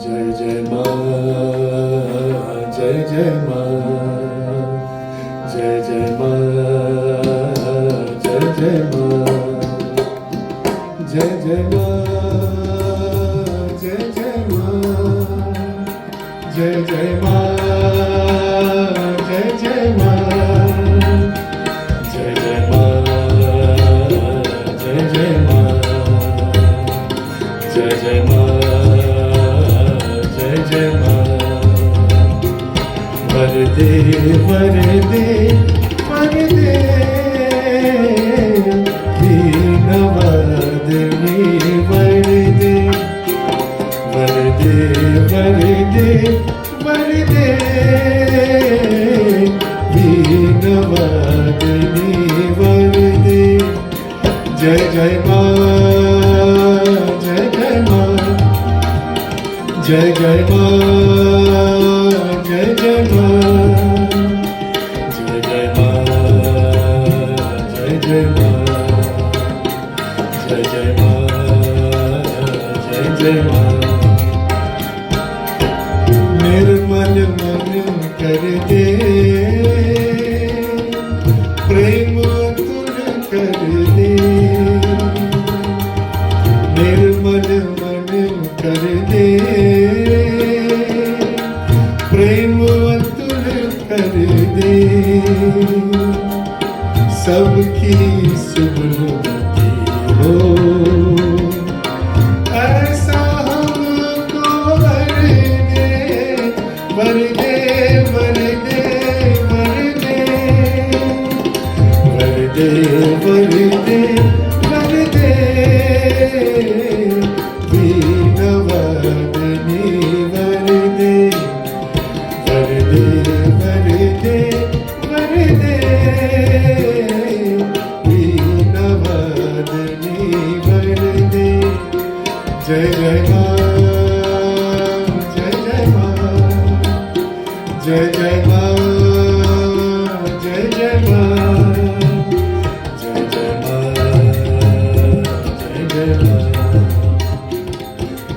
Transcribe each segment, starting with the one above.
जय जय माँ, जय जय माँ, जय जय माँ, जय जय माँ, जय जय माँ, जय जय माँ, जय जय माँ, जय जय माँ, जय जय माँ, जय जय माँ, जय जय माँ, जय जय माँ। वरदे वरदे वरदे दीनवादिनी वरदे वरदे वरदे वरदे दीनवादिनी वरदे। जय जय माँ, जय जय माँ, जय जय माँ, जय जय माँ, जय जय माँ, जय जय माँ, जय जय माँ, जय जय माँ। निर्मल मन कर दे प्रेम अतुल कर दे, निर्मल मन कर दे प्रेम अतुल कर दे। सबकी सुबनती हो ऐसा हमको वर दे, वर दे, वर दे, वर दे, वर दे, वर दे, वर दे दीनवादिनी वर दे। वरदे वरदे वरदे दीनवादिनी वरदे। जय जय माँ, जय जय माँ, जय जय माँ, जय जय माँ, जय जय माँ, जय जय माँ,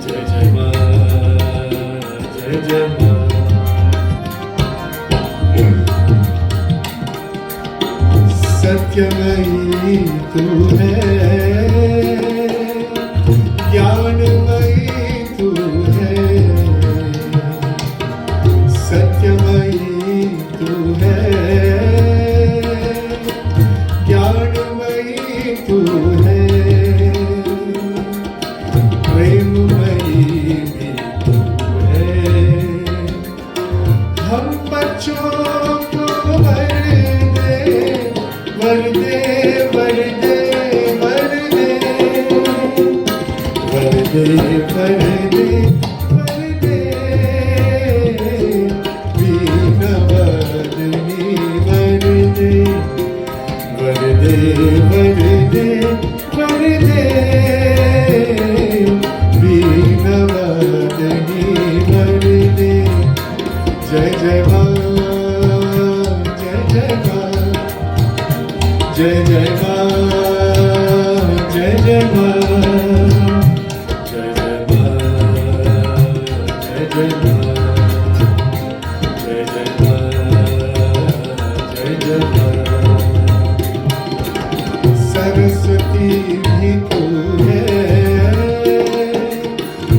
जय जय माँ, जय जय माँ। सत्यमयी तू है, ज्ञानमयी तू है, सत्यमयी तू है, ज्ञानमयी तू है, प्रेममयी भी तू है। हम बच्चों को वरदे वरदे वरदे वरदे वरदे वरदे दीनवादिनी वरदे वरदे वरदे वरदे दीनवादिनी वरदे। जय जय माँ, जय जय माँ, जय जय माँ, जय जय माँ, जय जय माँ, जय जय माँ, जय जय माँ, जय जय माँ। सरस्वती भी तू है,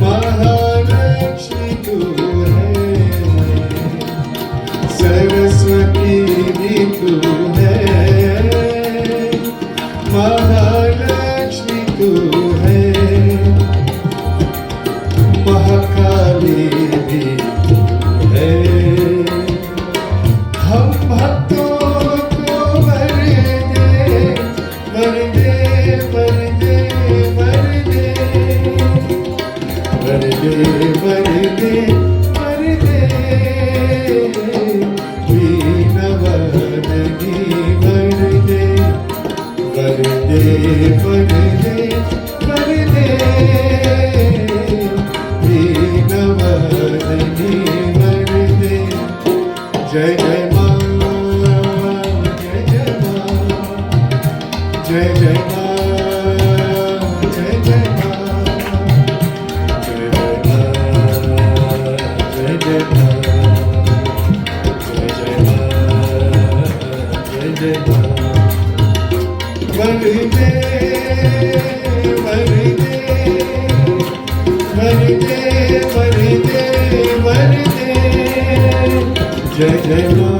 महालक्ष्मी तू है, सरस्वती भी तू है, महालक्ष्मी तू है, महाकाली भी तू है। हम भक्तों को वर दे, वर दे, वर दे, वर दे, वर दे, वर दे, वर दे दीनवादिनी वर दे। वरदे वरदे वरदे दीनवादिनी वरदे। जय जय माँ, जय जय माँ, जय जय माँ, जय जय माँ, जय जय माँ, जय मा वरदे वरदे वरदे वरदे वरदे जय जय मा